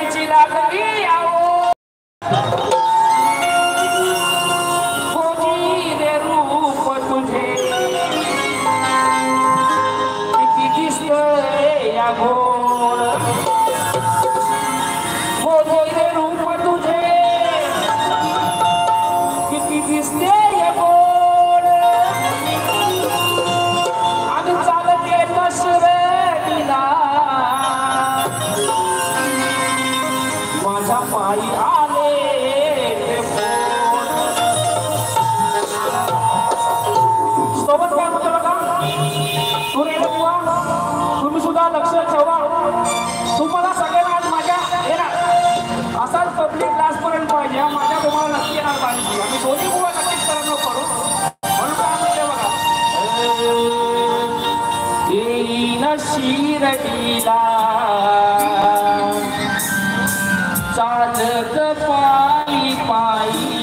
नजरेची लागली आओ खोजी रे रूप तुझे किती दिसतंय या घोड खोजी रे रूप तुझे किती दिसते या घोड अगं चालते कसरतीला माझ्या पायी आले सोबत काय म्हणतो बघा तुम्ही सुद्धा लक्ष ठेवा तुम्हाला सगळ्यांना आज माझ्या येणार असाच पब्लिक क्लास पर्यंत पाहिजे माझ्या तुम्हाला नक्की येणार पाहिजे आम्ही दोन्ही बुवा नक्कीच करायला करू म्हणून काय म्हणते बघा येईन शिरडीला चालत पायी पायी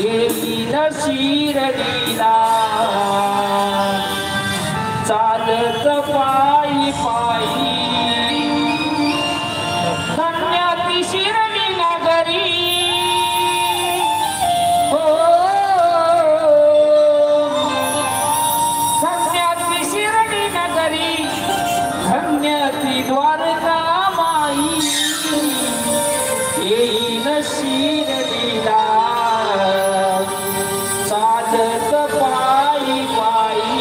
येईन शिरडीला चालत पायी पायी धन्याती शिरडी नगरी हो धन्याती शिरडी नगरी धन्याती द्वारका माई येईन शिरडीला चालत पायी पायी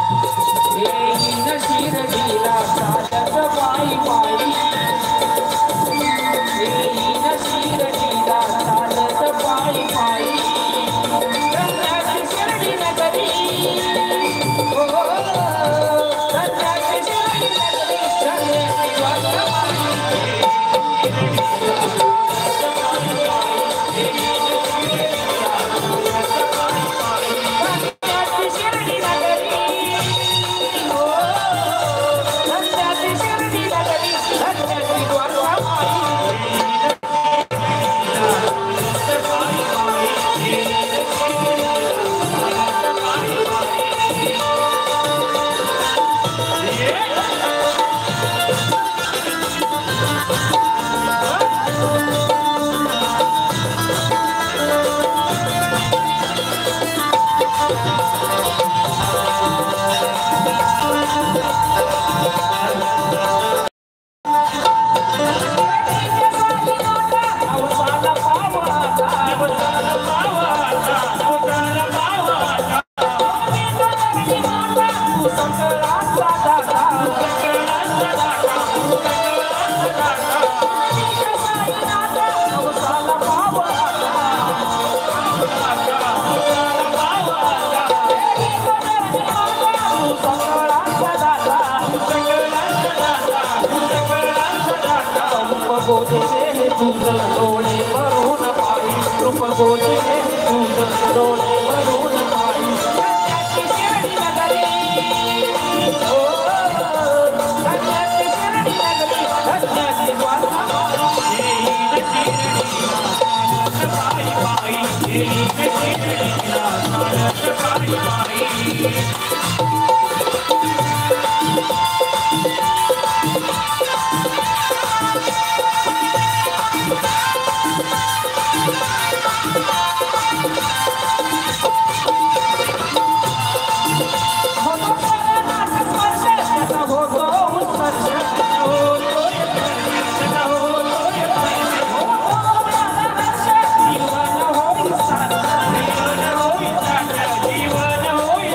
येईन शिरडीला चालत पायी पायी येईन शिरडीला चालत पायी पायी धन्याची शिरडी नगरी हो धन्याची शिरडी नगरी धन्याची द्वारका धन्याची शिरडी नगरी हो धन्याची शिरडी नगरी धन्याची द्वारका डोळे भरून पायी रूप गोजे डोळे भरून पायी धन्याची शिरडी नगरी हो धन्याची शिरडी नगरी धन्याची द्वारका येईन शिरडीला चालत पायी पायी जीवन होई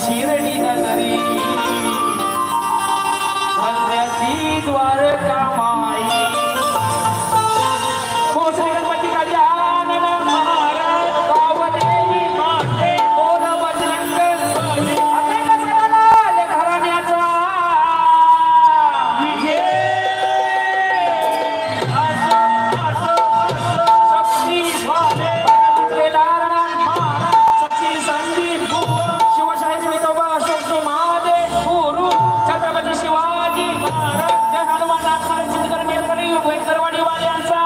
शिर्डी नगरी धन्याची द्वारका माई पोचले गणपती गजानन महाराज गावदेवी माते बोल बजरंग बली आता कसा झाला घराण्याचा विजय शक्ती स्वामी केदारनाथ महाराज सची संदीप शिवशाही विठोबा अशोक महादेव गुरु छत्रपती शिवाजी महाराज जय हनुमान चिंतकर मेलकरी वैकरवाडी वाल्यांचा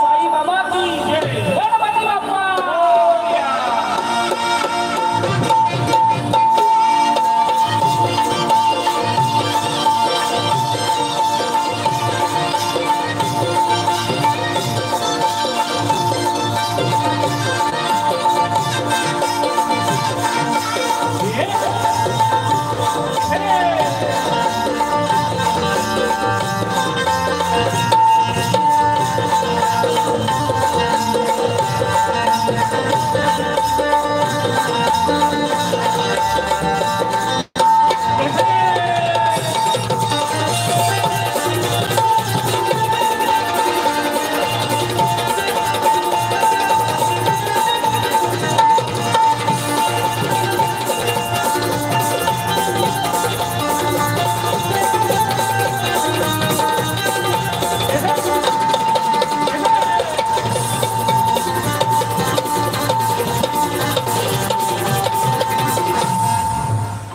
साई बाबा की जय Ganpati Bappa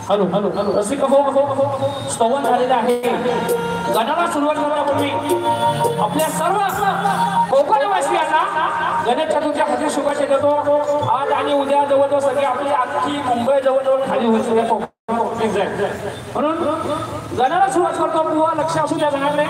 hello hello hello रसिक हो स्तवन झालेलं आहे गणाला सुरुवात करण्यापूर्वी आपल्या सर्व कोकणवासियांना गणेश चतुर्थीच्या हार्दिक शुभेच्छा देतो आज आणि उद्या जवळजवळ सगळी आपली आजची मुंबई जवळजवळ खाली होईल म्हणून गणाला सुरुवात करतो बुवा लक्ष असू द्या गणाकडे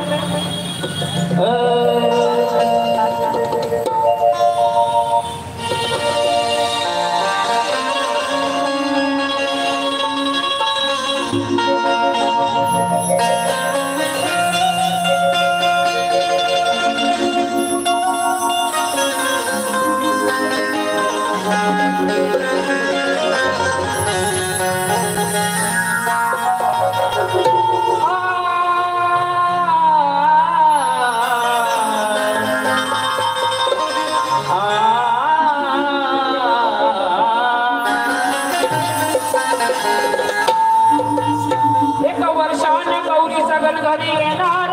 घरी येणार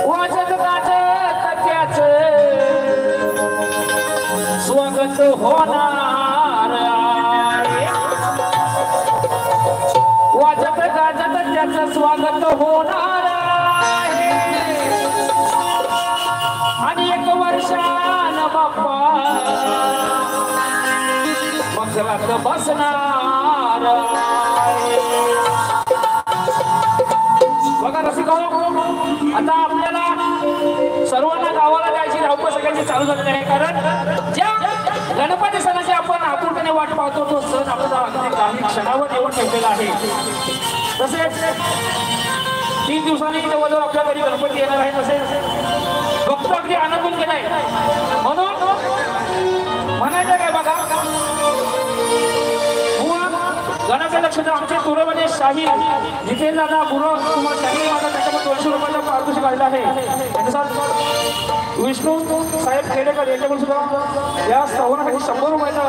वाजत गाजत त्याच स्वागत होणार वाजत गाजत त्याच स्वागत होणार आणि 1 वर्षान बाप्पा मंगलात बसणार बघा रसिक आता आपल्याला सर्वांना गावाला जायची धावपळ सगळ्यांची चालू झालेली आहे कारण ज्या गणपती सणाची आपण आतुरतेने वाट पाहतो तो सण आपल्याला अगदी काही क्षणावर येऊन ठेवलेला आहे तसेच 3 दिवसांनी जवळजवळ आपल्या घरी गणपती येणार आहे तसेच भक्त अगदी आनंदून गेलाय म्हणून म्हणायचं काय बघा गणाचे लक्ष आमचे तुरवणे शाही जितेंद्र दादा गुरु कुमार शाही माझा त्याच्यामध्ये 200 रुपयाचा पारितोषिक आलेला आहे त्यानुसार विष्णू साहेब खेडेकर यांच्याकडून सुद्धा या सवनासाठी 100 रुपयाचं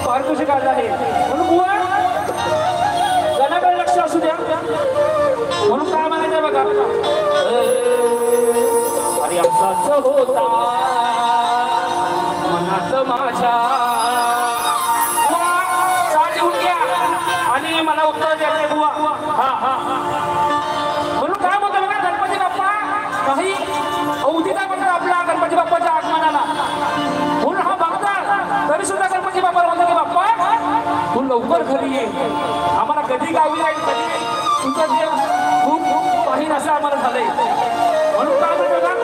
पारितोषिक आलेलं आहे म्हणून बुवा गणाकडे लक्ष असू द्या म्हणून काय म्हणायचं बघा अरे आमचाच होता मनात माझ्या आणि मला उत्तर द्यायचे बुवा म्हणून काय म्हणतो बघा गणपती बाप्पा काही अवधीचा म्हणतो आपला गणपती बाप्पाच्या आगमनाला म्हणून हा बघता तरी सुद्धा गणपती बाप्पा म्हणतो की बाप्पा तू लवकर घरी ये आम्हाला कधी गावी जाईल कधी तुझं देव खूप पाहिजे असं आम्हाला झालंय म्हणून काय म्हणतो बघा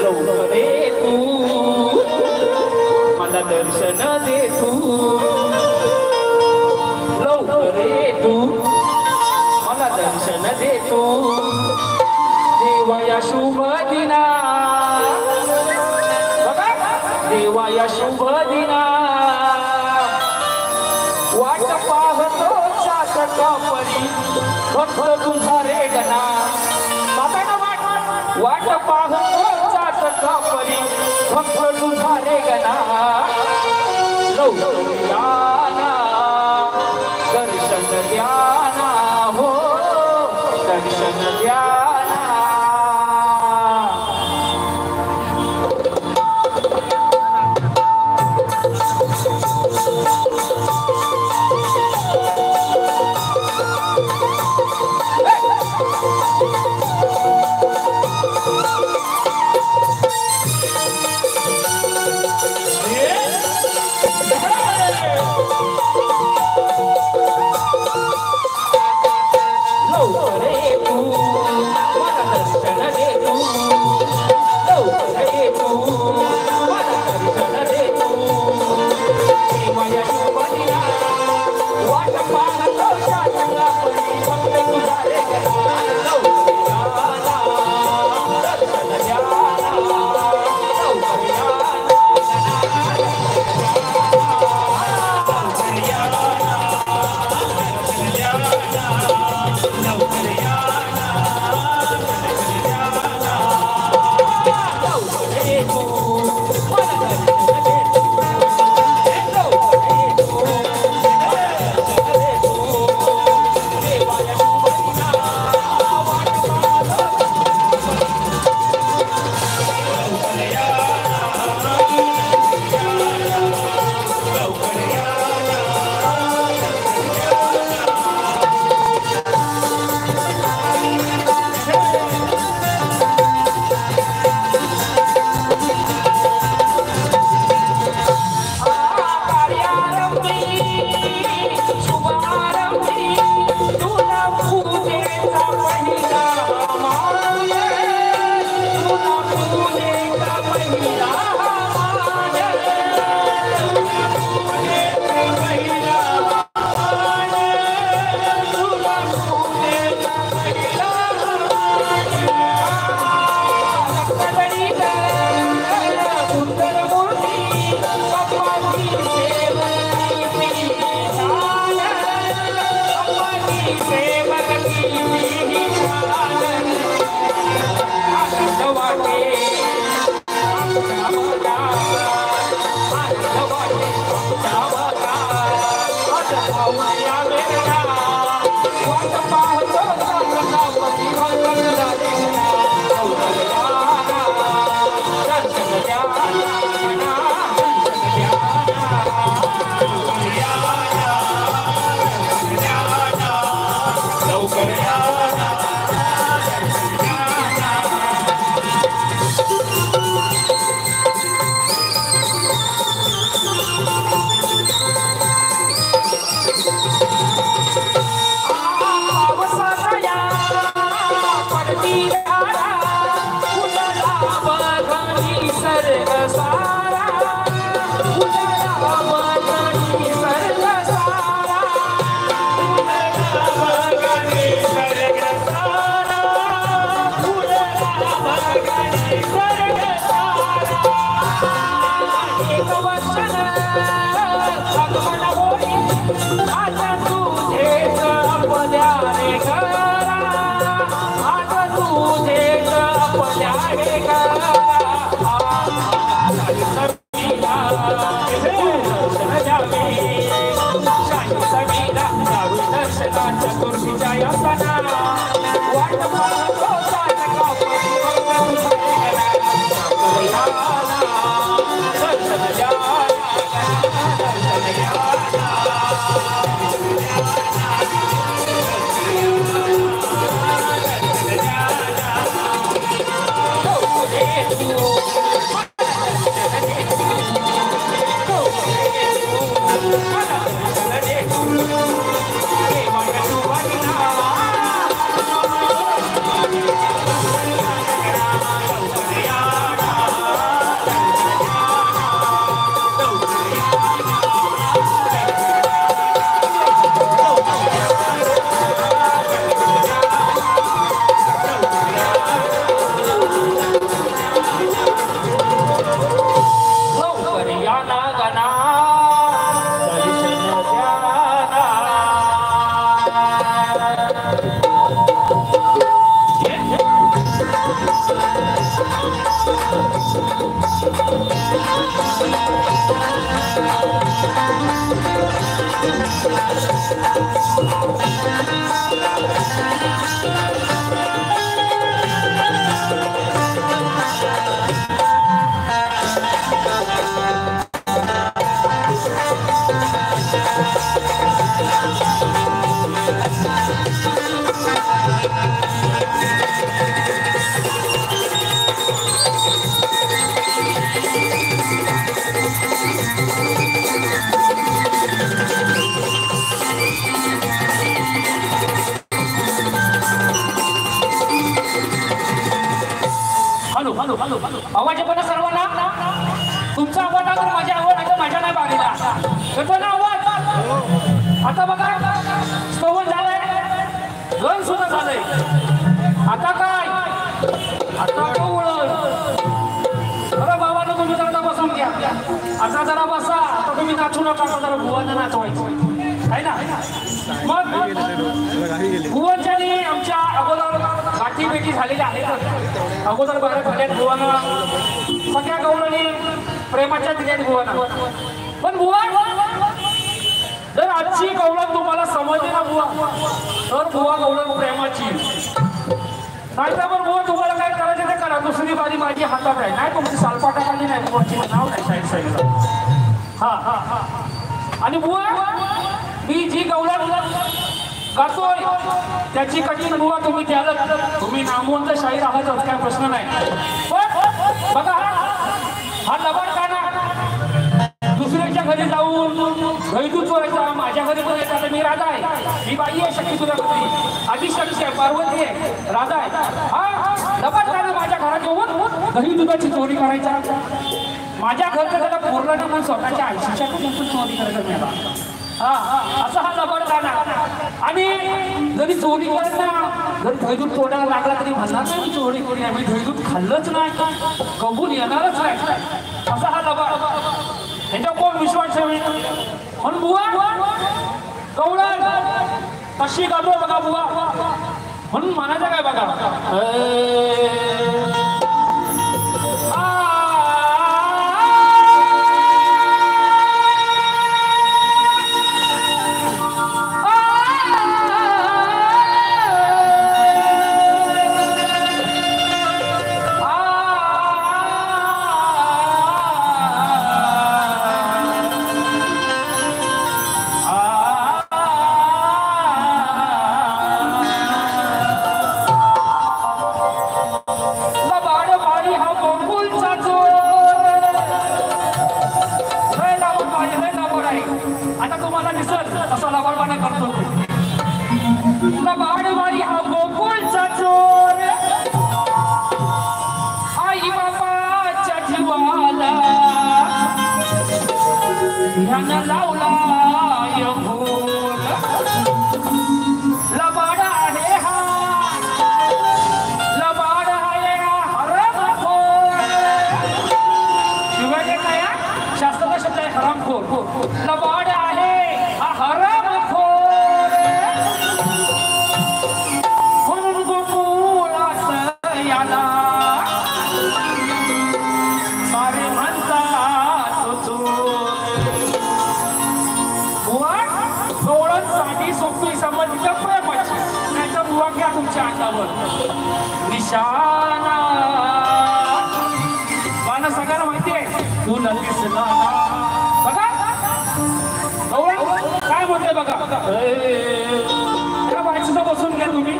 लवकर ये तू मला दर्शन दे तू लवकर ये तू मला दर्शन देतो देवा या शुभ दिना देवा या शुभ दिना वाट पाहतो चातकापरी भक्त तुझा रे गणा वाट पाहतो चातकापरी भक्त तुझा रे गणा लौकियाना दर्शन द्याना हो दर्शन द्याना आवाज येतो ना सर्वांना? तुमचा आवाज तर माझ्या आवड आहे, माझ्या नाही बारीला येतो ना आवाज? आता बघा स्तवन झालंय, गण सुद्धा झालंय. आता काय? आता कवळण. अरे बाबांनो, तुम्ही जरा बसून घ्या. आता जरा बसा. आता तुम्ही नाचू नका, जरा भुवांना नाचवायचं आहे ना. मग भुवनच्यानी आमच्या अगोदर गाठीभेटी झालेल्या आहेत. अगोदर बऱ्याच झाल्यात भुवाना, सगळ्या गवळणी प्रेमाच्या दिल्यात भुवाना. पण बुवा, जर आजची गवळण तुम्हाला समजली ना बुवा, तर बुवा गवळण प्रेमाची. नाहीतर पण बुवा तुम्हाला काय करायचं ते करा. दुसरी बारी माझी हातात आहे. नाही तुमची सालपाटाखाली नाही, बुवाची नाव नाही साईड साईडला. हा. आणि बुवा, मी जी गवळण गातोय त्याची कठीण बुवा तुम्ही द्याल. तुम्ही नामवंत शाहीर आहातच, काय प्रश्न नाही. पण बघा, हा लबाड काना दुसऱ्याच्या घरी जाऊन गैदूत व्हायचा, माझ्या घरी पण यायचा. मी राधा आहे, मी बाई आहे, शक्ती तुझ्या घरी आदिशक्ती आहे, पार्वती आहे, राधा आहे. हा लबाड काना माझ्या घरात येऊन दही दुधाची चोरी करायचा. माझ्या घरचं त्याला पूर्ण टाकून स्वतःच्या आयुष्याच्या चोरी करायचा मिळाला. असा हा लबाड काना. आणि जरी चोरी करत ना, जर धैदूत तोडायला लागला तरी म्हणणार नाही मी चोरी करी, आम्ही धैदूत खाल्लंच नाही, कबूल येणारच नाही. असा हा लबाड. ह्याच्या कोण विश्वास ठेवेल? म्हणून बुवा गवळण कशी गातो बघा बुवा. म्हणून म्हणायचं काय बघा, निशाना गाणं सगळ्यांना माहिती आहे. तुला दिसला बघा काय म्हणते बघा. त्याला बाईक बसून घ्या तुम्ही.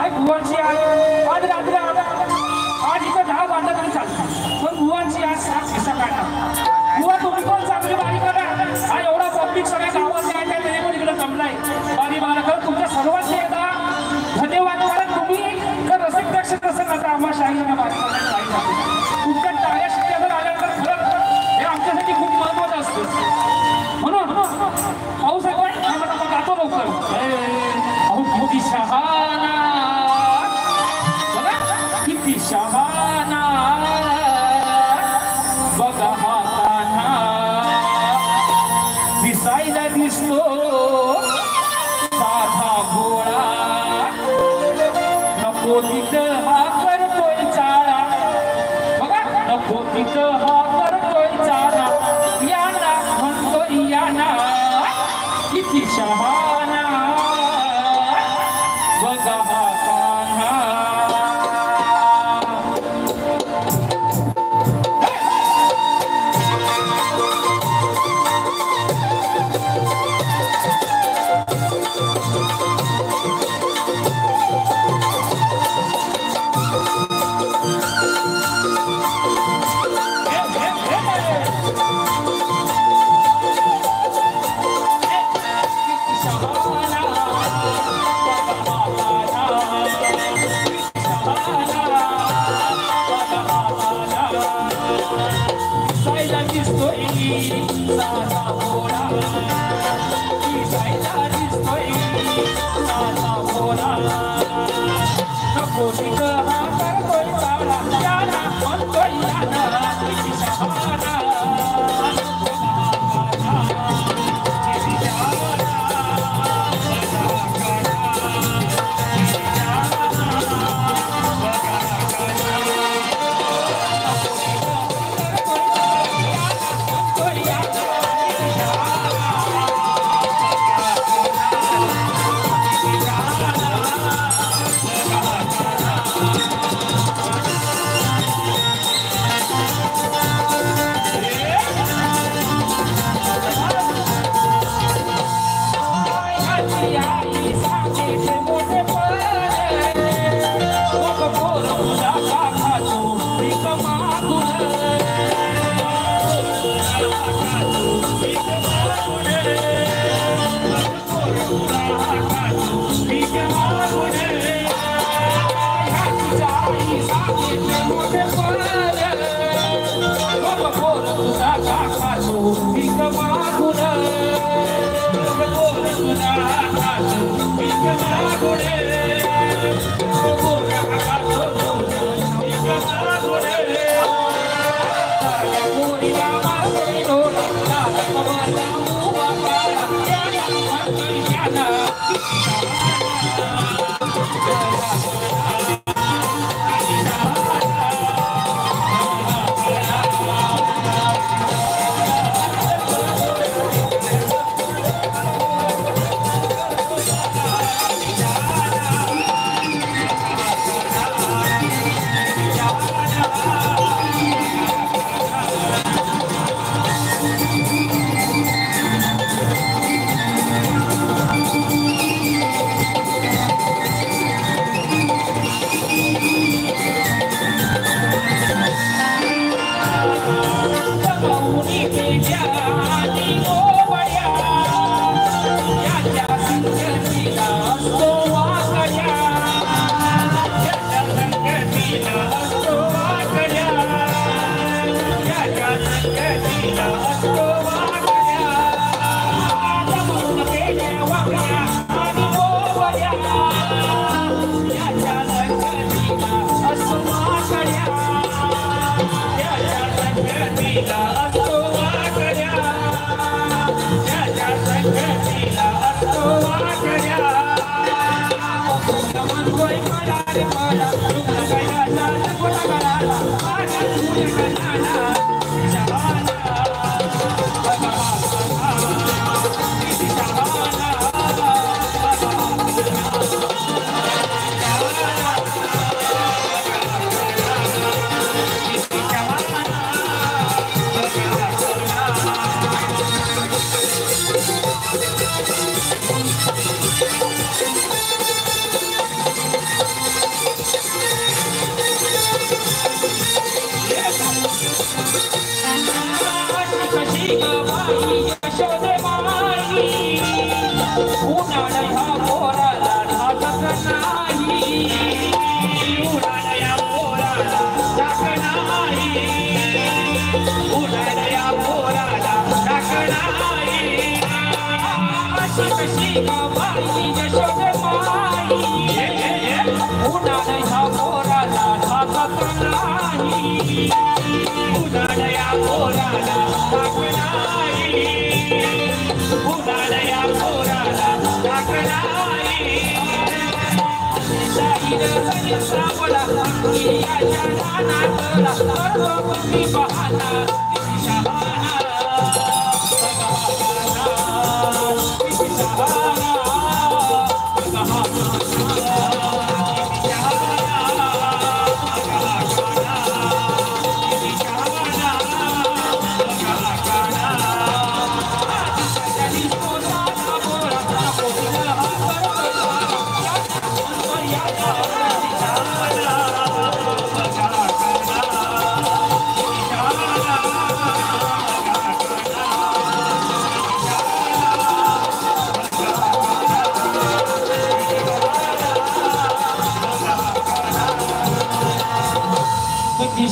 आई भुवांची आज रात्री आज इथं 10 बांधा तरी चालतात, पण भुवांची आज 7 किस्सा काढणार. बुवा तुम्ही पण चांगली बारी करा. हा एवढा पब्लिक सगळ्या गावात आहे, तरी पण इकडे जमलाय बारी बारा कर. तुमच्या सर्वांची एकदा धन्यवाद. कारण तुम्ही जर रसिक प्रेक्षक असेल ना, तर आम्हाला शाहीरांना बारी करायला पाहिजे. तुमच्या टाळ्या शिट्ट्या जर आल्या तर खरंच हे आमच्यासाठी खूप महत्वाचं असतं. म्हणून पाऊस आहे पण गातो लवकर. अहो किती शहाणा बघा, किती शहाणा बघा हा कान्हा दिसायला दिसतो साधा गोळा. नको तिथं हा करतोय चाळा बघा नको तिथं हा करतोय चाळा याना म्हणतोय याना किती शहाणा बघा हा कान्हा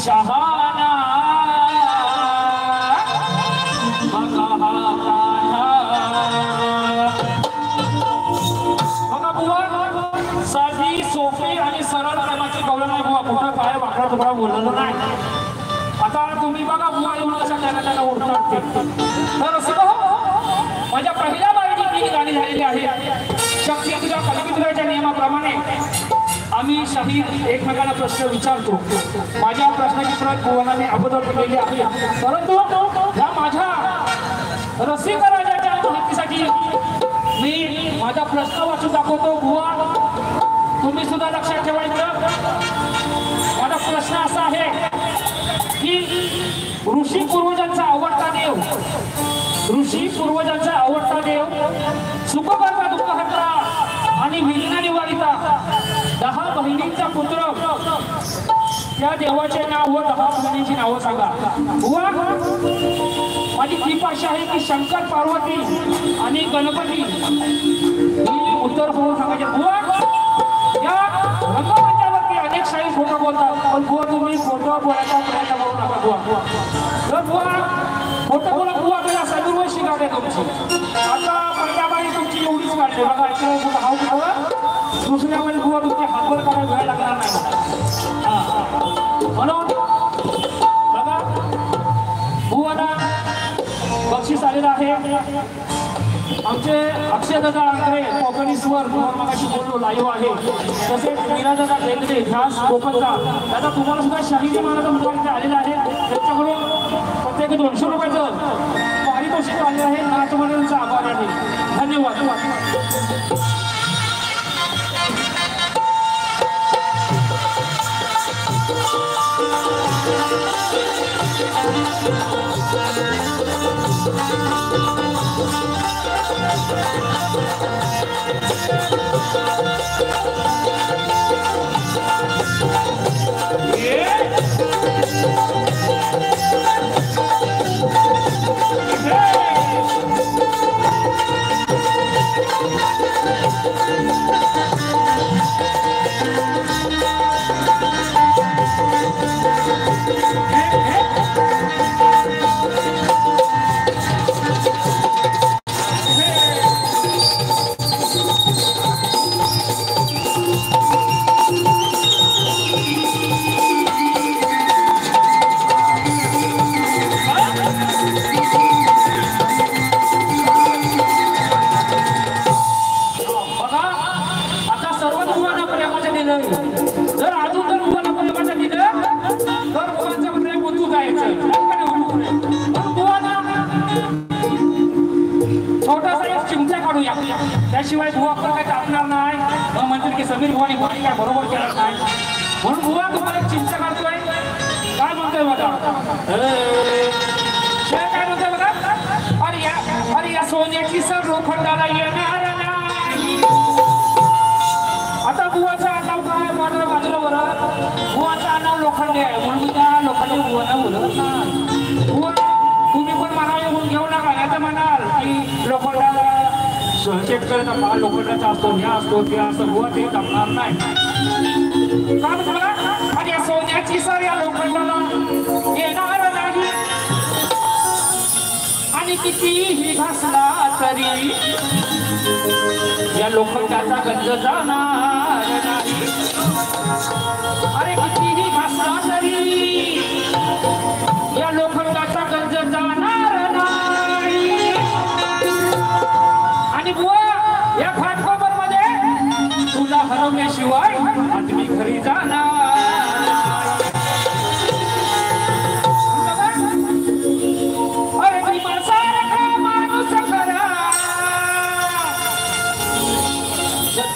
शहाना साधी सोपी आणि सरळ प्रेमाची कवलं नाही बुवा. कुठं काय वाकडा तुकडा बोललेलं नाही. आता तुम्ही बघा बुवा येऊन कशा त्यांना उठतात ते. तर असं माझ्या पहिल्या बारीची ही गाणी झालेली आहे. शक्ती तुझ्या कलमित्राच्या नियमाप्रमाणे आम्ही शाहीर एकमेकांना प्रश्न विचारतो. माझ्या प्रश्नाची प्रत बुवाला मी अगोदर केलेली आहे. परंतु या माझ्या रसिक राजाच्या माहितीसाठी मी माझा प्रश्न वाचून दाखवतो. बुवा तुम्ही सुद्धा लक्षात ठेवायचं. माझा प्रश्न असा आहे की ऋषी पूर्वजांचा आवडता देव, ऋषी पूर्वजांचा आवडता देव, सुख करता दुःख हरता आणि विघ्न निवारिता, 10 बहिणींचा पुत्र, त्या देवाचे नाव व 10 बहिणींची नावं सांगा. बुवा माझी तीच आशा आहे की शंकर, पार्वती आणि गणपती ही उत्तर होऊन सांगायचे. बुवा या रंगमंचावरती अनेक शाही खोटं बोलतात, पण बुवा तुम्ही खोटं बोलायचा प्रयत्न करू नका. बुवा तर बुवा खोटं बोला. बुवा आपल्याला सर्वशी गाठ आहे तुमची. आता पहिल्या बाई तुमची एवढीच काढते बघा. इकडे हाव कुठं दुसऱ्या वेळेस बुवा तुमची हातभर करायला वेळ लागणार नाही. म्हणून बघा बुवाला बक्षीस आलेलं आहे. आमचे अक्षयदादा आंग्रे कोकणी स्वर मगाशी बोललो लाईव्ह आहे. तसेच मीरादादा बेंद्रे ध्यास कोकणचा दादा तुम्हाला सुद्धा शाहिदी महाराज मुलांचे आलेला आहे. त्यांच्याकडून प्रत्येकी 200 रुपयाचं पारितोषिक आले आहे. नाचमंडळांचा आभार आहे. धन्यवाद. त्याशिवाय बुवा पण काही टाकणार नाही. मग म्हणतील की समीर बुवानी कोणी काय बरोबर केलं नाही. म्हणून बुवा तुम्हाला चिंता करतोय. काय म्हणतोय बघा, काय म्हणतोय बघा, अरे या सोन्याची सर लोखंडाला येणार नाही. आता बुवाचं आडनाव काय बाजूला बाजूला बरं. बुवाचं आडनाव लोखंडे आहे म्हणून त्या लोखंडे बुवांना बोलत नाही. बुवा तुम्ही पण मला येऊन घेऊ नका. याचं म्हणाल की लोखंडाला शेतकऱ्याचा माल लोखंडाचा असतो, ह्या असतो, ते असं बुवा ते जमणार नाही. काय म्हणतो बघा, आणि या सोन्याची सर या लोखंडाला येणार नाही. आणि कितीही घासला तरी या लोखंडाचा गंज जाणार नाही. अरे कितीही घासला तरी या लोखंडाचा गंज जाणार नाही. आणि बुवा या घाटकोपर मध्ये तुला हरवल्याशिवाय होय आज मी घरी जाणार अरे मी माणसासारखा माणूस खरा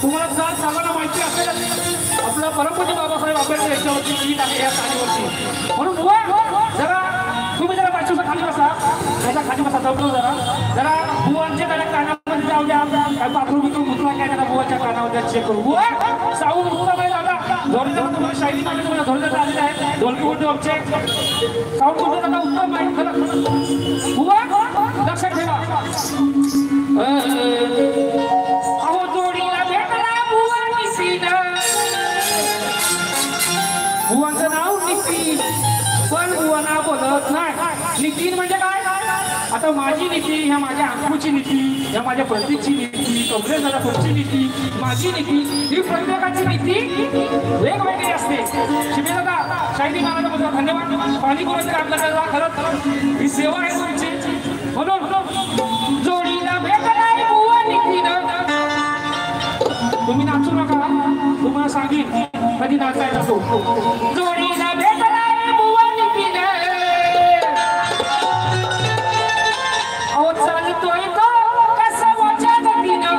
तुम्हाला जर सर्वांना माहिती असेल आपलं परमपूज्य बाबासाहेब आंबेडकर याच्यावरती गीत आहे या गाण्यावरती म्हणून जरा तुम्ही जरा बाजूला खाली बसा त्याच्या खाली बसा जवळ जरा बुवांच्या त्याच्या कानामध्ये जाऊ द्या काय पाखरू बिकरू मुतला काय त्याला बुवाच्या कानामध्ये चेक करू बुवा साऊंड उत्तम आहे दादा धोरण तुम्हाला शैली मध्ये तुम्हाला धोरण आलेलं आहे ढोलकी उडतो आमचे साऊंड उत्तम आता उत्तम आहे खरं बुवा लक्षात ठेवा अहो जोडीला भेटला बुवा नितीन बुवांचं नाव नितीन पण बुवांना बोलत नाही नितीन म्हणजे काय आता माझी नीती ह्या माझ्या अंकुची नीती ह्या माझ्या प्रतीकची नीती कमलेश पुढची नीती माझी नीती ही प्रत्येकाची नीती वेगवेगळी असते शिवे दादा शाहिदी महाराजांबद्दल धन्यवाद पाणी पुरवठा काम करायला खरंच ही सेवा आहे तुमची म्हणून जोडीला भेटलाय बुवा नितीन तुम्ही नाचू नका तुम्हाला सांगेन कधी नाचायला तो जोडीला भेटलाय बुवा नितीन अहो चालतोय तो कसवाच्या गतीनं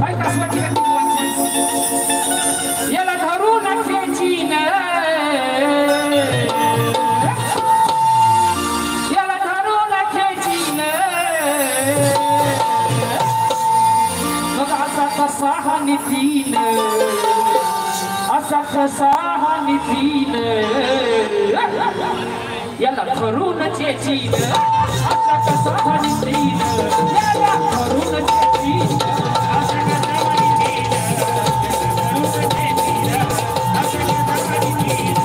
काय कसवाची गती याला धरून खेचीन याला धरून खेचीन मग असा कसा हा नितीन असा कसा हा नितीन याला धरून खेचीन असा कसा हा नितीन याला धरून खेचीन असा कसा हा नितीन धरून खेचीन असा कसा हा नितीन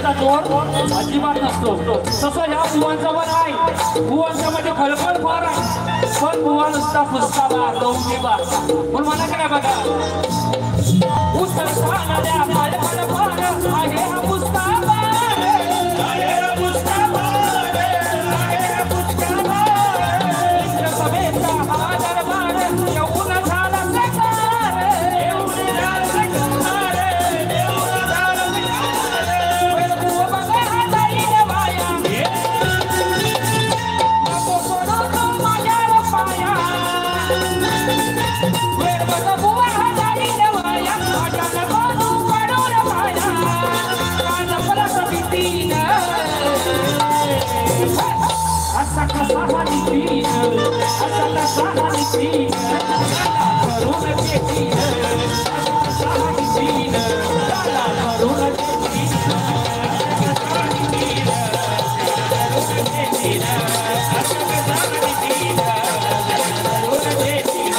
अजिबात नसतो तसं ह्या बुवांचा पण आहे बुवांच्या मध्ये खळखळ फार आहे पण बुवा नुसता फुसका बार डोंगी बार पण मला काय बघा उसळसा नद्या खळखळ फार आहे हा फुसका बार आहे हा फुसका बार आहे हा फुसका बार सभेचा हा दरबार येऊन झाला सकार येऊन झाला सकार येऊन झाला असा कसा हा नितीन असा कसा हा नितीन धरून खेचीन असा कसा हा नितीन धरून खेचीन असा कसा हा नितीन धरून खेचीन असा कसा हा नितीन धरून खेचीन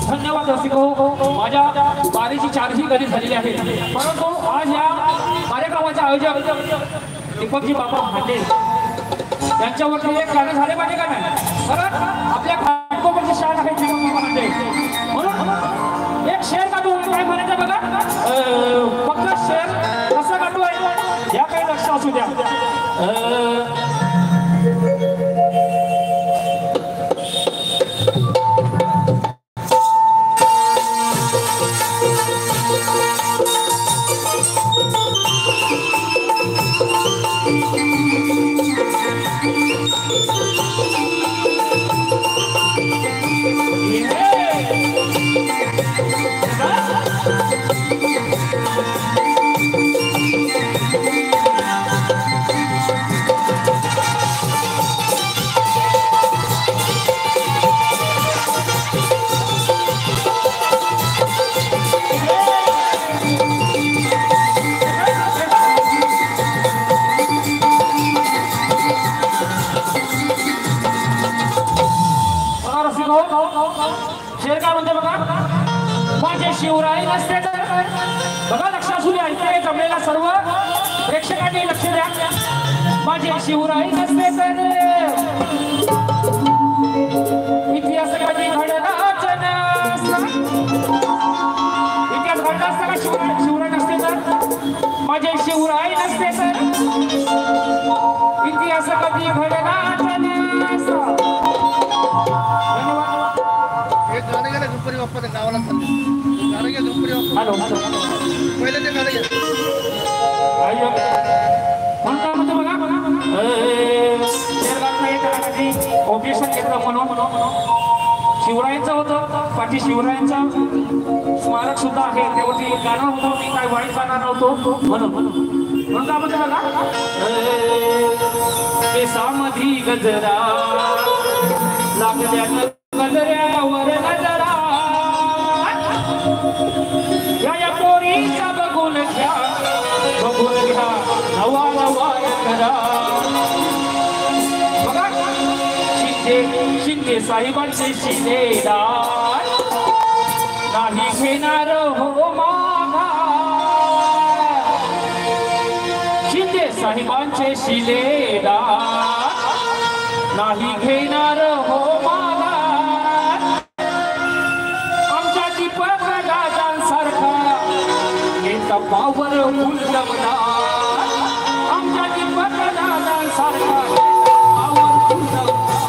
धन्यवाद रसिको माझ्या बारीची चारही कधी झालेली आहे परंतु आज या कार्यक्रमाचे आयोजक दीपकजी बाबा हाटे यांच्यावरती एक गाणं झाले पाहिजे का नाही कारण आपल्या खाटकोपरची शाळा आहे दीपक बाबा हाटे म्हणून एक शेर काढू काय म्हणायचं बघा फक्त शेर कसं काढू आहे या काही लक्ष असू द्या. शिवराय नसते तर बघा लक्ष असू द्या. इथे जमलेला सर्व प्रेक्षकांनी लक्ष द्या. माझे शिवराय नसते तर इतिहास कधी घडलाच नसता. इतिहास घडला असता का शिवराय नसते तर? माझे शिवराय नसते तर इतिहास कधी घडलाच नसता. एक गाणं गेलं गणपती बाप्पाच्या गावाला गाणं घ्या गणपती बाप्पा. हॅलो पहिलं ते गाणं घ्या. म्हणतो बघा ऑब्जेक्शन घेतलं म्हणून शिवरायांचं होतं. पाठी शिवरायांचं स्मारक सुद्धा आहे. त्यावरती गाणं होतं. मी काय वाईट गाणार नव्हतो म्हणून म्हणता म्हणजे बघा केसामधी गजरा लागल्या गजऱ्यावर गजरा या पोरीचा बघून घ्या नवा नवा करा. बघा शिंदे साहेबांचे शिलेदार नाही घेणार हो मागा. शिंदे साहेबांचे शिलेदार नाही घेणार हो मागा. आमच्या दीपक दादांसारखा एका पावर उलटवला. आमच्या दीपक दादांसारखा पावर उलटवला.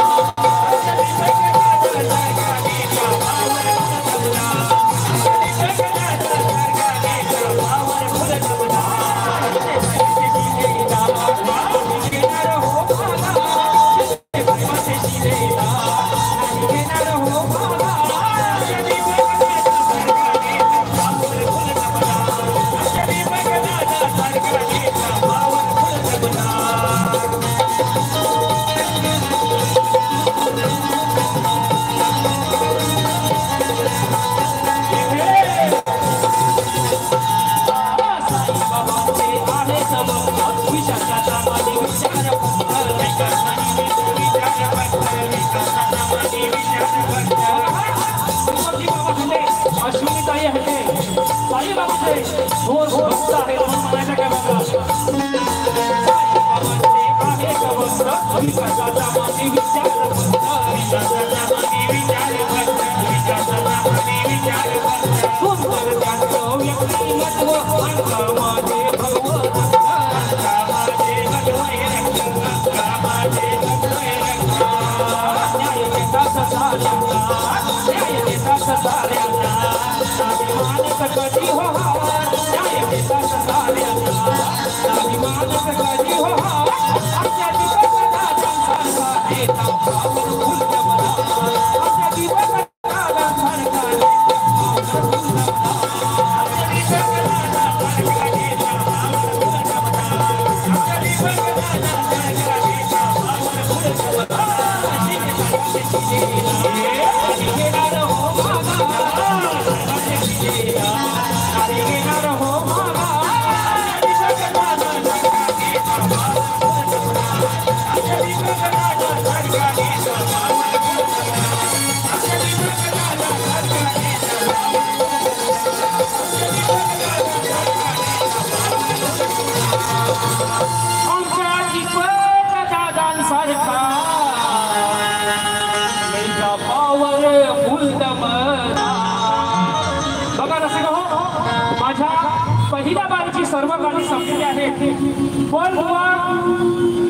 पहिल्या बारीची सर्व गाणी संपली आहेत. पण बुवा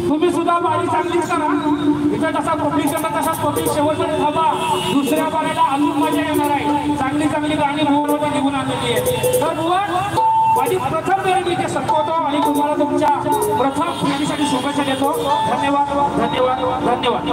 तुम्ही सुद्धा बारी चांगलीच करा. इथं जसा पब्लिक शेवट तसाच पब्लिक शेवटपर्यंत थांबा. दुसऱ्या बारीला अजून मजा येणार आहे. चांगली चांगली गाणी मोहमध्ये निघून आलेली आहे. तर बुवा माझी प्रथम वेळी मी ते संपवतो आणि तुम्हाला तुमच्या प्रथम फिल्मीसाठी शुभेच्छा देतो. धन्यवाद धन्यवाद धन्यवाद.